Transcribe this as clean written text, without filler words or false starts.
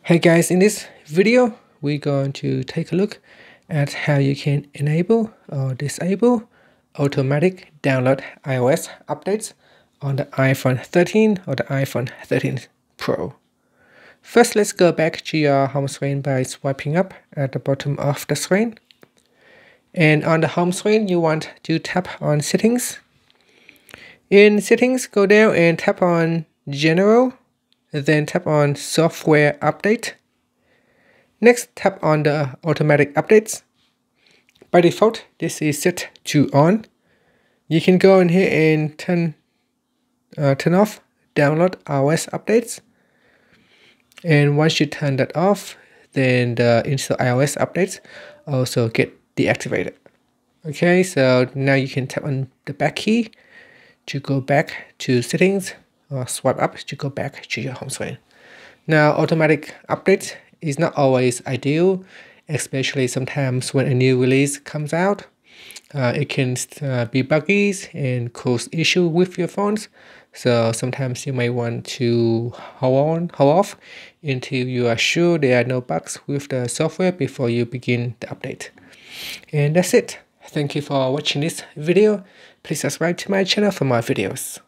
Hey guys, in this video, we're going to take a look at how you can enable or disable automatic download iOS updates on the iPhone 13 or the iPhone 13 Pro. First, let's go back to your home screen by swiping up at the bottom of the screen. And on the home screen, you want to tap on Settings. In Settings, go down and tap on General. Then tap on Software Update. Next, tap on the Automatic Updates. By default, this is set to on. You can go in here and turn off Download iOS Updates. And once you turn that off, then the Install iOS Updates also get deactivated. Okay, so now you can tap on the back key to go back to Settings, or swipe up to go back to your home screen. Now, automatic updates is not always ideal, especially sometimes when a new release comes out. It can be buggy and cause issue with your phones. So sometimes you may want to hold off until you are sure there are no bugs with the software before you begin the update. And that's it. Thank you for watching this video. Please subscribe to my channel for more videos.